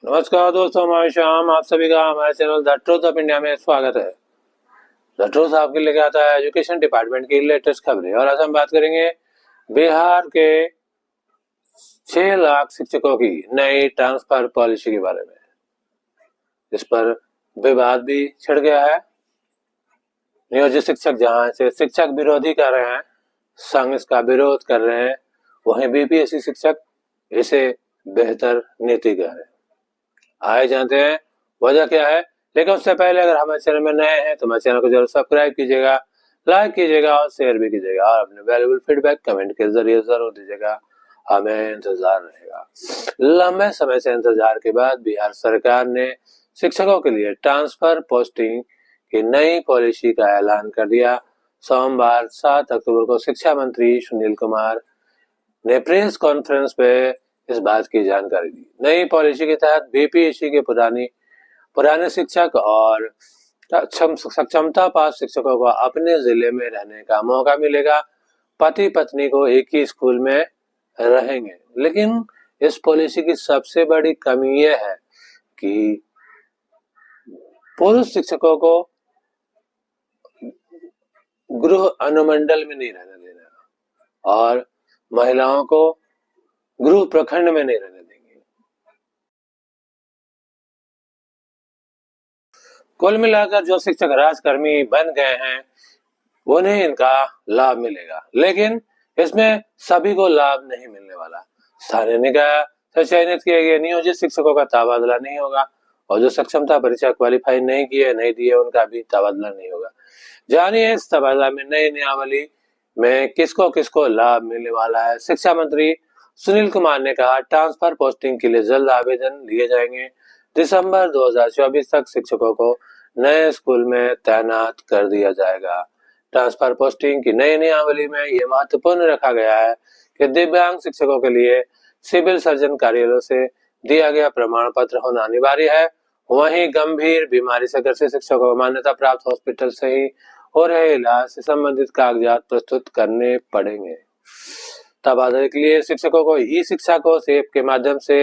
नमस्कार दोस्तों, मैं श्याम आप सभी का हमारे channel the truth of India में स्वागत है। द ट्रूथ आपके लेके आता है एजुकेशन डिपार्टमेंट की लेटेस्ट खबरें और आज हम बात करेंगे बिहार के 6 लाख शिक्षकों की नई ट्रांसफर पॉलिसी के बारे में। इस पर विवाद भी छिड़ गया है। नियोजित शिक्षक जहां से शिक्षक विरोधी कर रहे हैं, संघ इसका विरोध कर रहे हैं, वहीं बीपीएससी शिक्षक इसे बेहतर नीति कह रहे हैं। आए जानते हैं वजह क्या है, लेकिन उससे पहले अगर हमारे चैनल में नए हैं तो हमारे चैनल को जरूर सब्सक्राइब कीजिएगा, लाइक कीजिएगा और शेयर भी कीजिएगा और अपने वैल्यूबल फीडबैक कमेंट के जरिए जरूर दीजिएगा। हमें इंतजार रहेगा। लंबे समय से इंतजार के बाद बिहार सरकार ने शिक्षकों के लिए ट्रांसफर पोस्टिंग की नई पॉलिसी का ऐलान कर दिया। सोमवार 7 अक्टूबर को शिक्षा मंत्री सुनील कुमार ने प्रेस कॉन्फ्रेंस पे इस बात की जानकारी दी। नई पॉलिसी के तहत बीपीएससी के पुराने शिक्षक और सक्षमता पास शिक्षकों को अपने जिले में रहने का मौका मिलेगा। पति पत्नी को एक ही स्कूल में रहेंगे, लेकिन इस पॉलिसी की सबसे बड़ी कमी यह है कि पुरुष शिक्षकों को गृह अनुमंडल में नहीं रहने देना और महिलाओं को गृह प्रखंड में नहीं रहने देंगे। कुल मिलाकर जो शिक्षक राजकर्मी बन गए हैं उन्हें इनका लाभ मिलेगा, लेकिन इसमें सभी को लाभ नहीं मिलने वाला। स्थानीय निकाय से चयनित किए गए नियोजित शिक्षकों का तबादला नहीं होगा और जो सक्षमता परीक्षा क्वालिफाई नहीं दिए उनका भी तबादला नहीं होगा। जानिए इस तबादला में नई नियमावली में किसको किसको लाभ मिलने वाला है। शिक्षा मंत्री सुनील कुमार ने कहा, ट्रांसफर पोस्टिंग के लिए जल्द आवेदन लिए जाएंगे। दिसंबर 2024 तक शिक्षकों को नए स्कूल में तैनात कर दिया जाएगा। ट्रांसफर पोस्टिंग की नई नियमावली में यह महत्वपूर्ण रखा गया है कि दिव्यांग शिक्षकों के लिए सिविल सर्जन कार्यालय से दिया गया प्रमाण पत्र होना अनिवार्य है। वहीं गंभीर बीमारी से ग्रसित शिक्षकों को मान्यता प्राप्त हॉस्पिटल से ही हो रहे इलाज से संबंधित कागजात प्रस्तुत करने पड़ेंगे। तबादले के लिए शिक्षकों को ई शिक्षा कोष ऐप के माध्यम से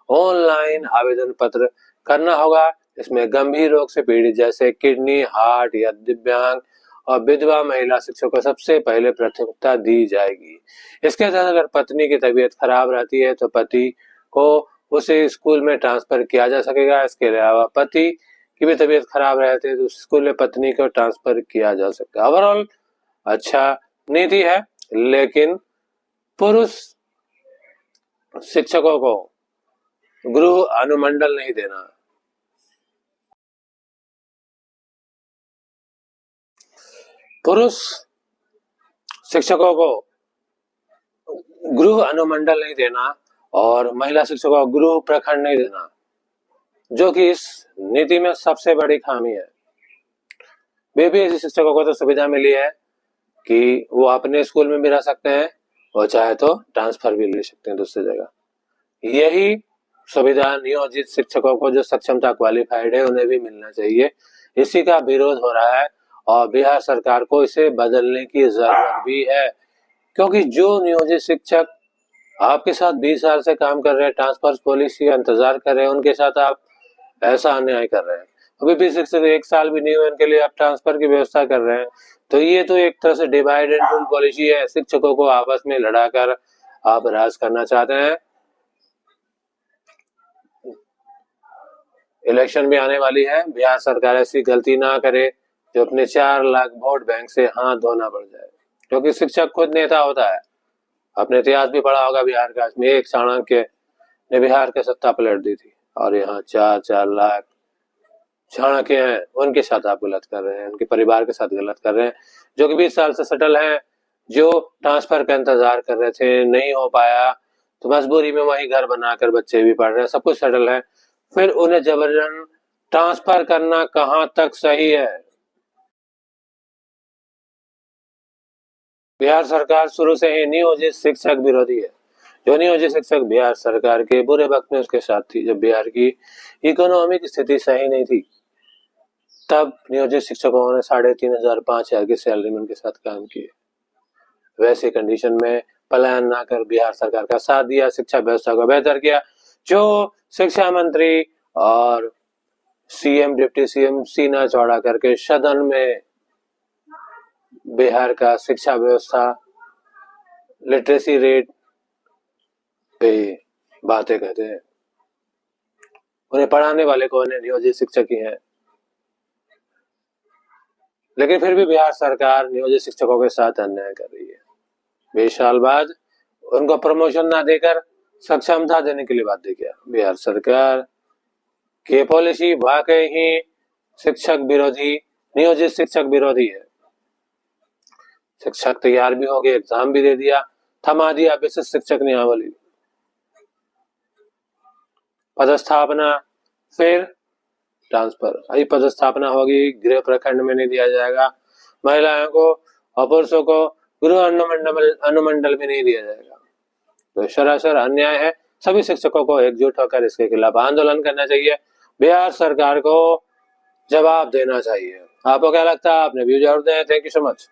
ऑनलाइन आवेदन पत्र करना होगा। इसमें गंभीर रोग से पीड़ित जैसे किडनी, हार्ट या दिव्यांग और विधवा महिला शिक्षकों को सबसे पहले प्राथमिकता दी जाएगी। इसके साथ अगर पत्नी की तबीयत खराब रहती है तो पति को उसे स्कूल में ट्रांसफर किया जा सकेगा। इसके अलावा पति की भी तबीयत खराब रहती है तो स्कूल में पत्नी को ट्रांसफर किया जा सकता है। ओवरऑल अच्छा नीति है, लेकिन पुरुष शिक्षकों को गृह अनुमंडल नहीं देना। पुरुष शिक्षकों को गृह अनुमंडल नहीं देना और महिला शिक्षकों को गृह प्रखंड नहीं देना, जो कि इस नीति में सबसे बड़ी खामी है। बीपीएससी शिक्षकों को तो सुविधा मिली है कि वो अपने स्कूल में भी रह सकते हैं और चाहे तो ट्रांसफर भी ले सकते हैं दूसरी जगह। यही सुविधा नियोजित शिक्षकों को जो सक्षमता क्वालिफाइड है उन्हें भी मिलना चाहिए। इसी का विरोध हो रहा है और बिहार सरकार को इसे बदलने की जरूरत भी है, क्योंकि जो नियोजित शिक्षक आपके साथ 20 साल से काम कर रहे हैं, ट्रांसफर पॉलिसी का इंतजार कर रहे हैं, उनके साथ आप ऐसा अन्याय कर रहे हैं। अभी भी शिक्षक 1 साल भी नहीं हुए, उनके लिए आप ट्रांसफर की व्यवस्था कर रहे हैं, तो ये तो एक तरह से डिवाइड एंड रूल पॉलिसी है। शिक्षकों को आपस में लड़ाकर आप राज करना चाहते हैं। इलेक्शन भी आने वाली है, बिहार सरकार ऐसी गलती ना करे जो अपने 4 लाख वोट बैंक से हाथ धोना पड़ जाए, क्योंकि शिक्षक खुद नेता होता है। आपने इतिहास भी पढ़ा होगा बिहार का, इसमें एक चाणक्य ने बिहार की सत्ता पलट दी थी और यहाँ 4 लाख चाणक्य हैं, उनके साथ आप गलत कर रहे हैं, उनके परिवार के साथ गलत कर रहे हैं, जो कि 20 साल से सेटल हैं, जो ट्रांसफर का इंतजार कर रहे थे, नहीं हो पाया तो मजबूरी में वही घर बनाकर बच्चे भी पढ़ रहे हैं, सब कुछ सेटल है, फिर उन्हें जबरन ट्रांसफर करना कहां तक सही है। बिहार सरकार शुरू से ही नियोजित शिक्षक विरोधी है। जो नियोजित शिक्षक बिहार सरकार के बुरे वक्त में उसके साथ थी, जब बिहार की इकोनॉमिक स्थिति सही नहीं थी, तब नियोजित शिक्षकों ने 3,500 5,000 की सैलरी में उनके साथ काम किए। वैसे कंडीशन में पलायन ना कर बिहार सरकार का साथ दिया, शिक्षा व्यवस्था को बेहतर किया। जो शिक्षा मंत्री और सीएम डिप्टी सीएम सीना चौड़ा करके सदन में बिहार का शिक्षा व्यवस्था, लिटरेसी रेट पे बातें कहते हैं। उन्हें पढ़ाने वाले कौन है? नियोजित शिक्षक ही हैं। लेकिन फिर भी बिहार सरकार नियोजित शिक्षकों के साथ अन्याय कर रही है। 20 साल बाद उनको प्रमोशन ना देकर सक्षमता देने के लिए बाध्य किया। बिहार सरकार की पॉलिसी वाकई ही शिक्षक विरोधी, नियोजित शिक्षक विरोधी है। शिक्षक तैयार भी हो गए, एग्जाम भी दे दिया, थमा दिया विशिष्ट शिक्षक नियमावली, पदस्थापना, फिर ट्रांसफर। अभी पदस्थापना होगी, गृह प्रखंड में नहीं दिया जाएगा, महिलाओं को और पुरुषों को गृह अनुमंडल में नहीं दिया जाएगा। तो सरासर अन्याय है। सभी शिक्षकों को एकजुट होकर इसके खिलाफ आंदोलन करना चाहिए। बिहार सरकार को जवाब देना चाहिए। आपको क्या लगता है? आपने व्यू जरूर दें। Thank you so much.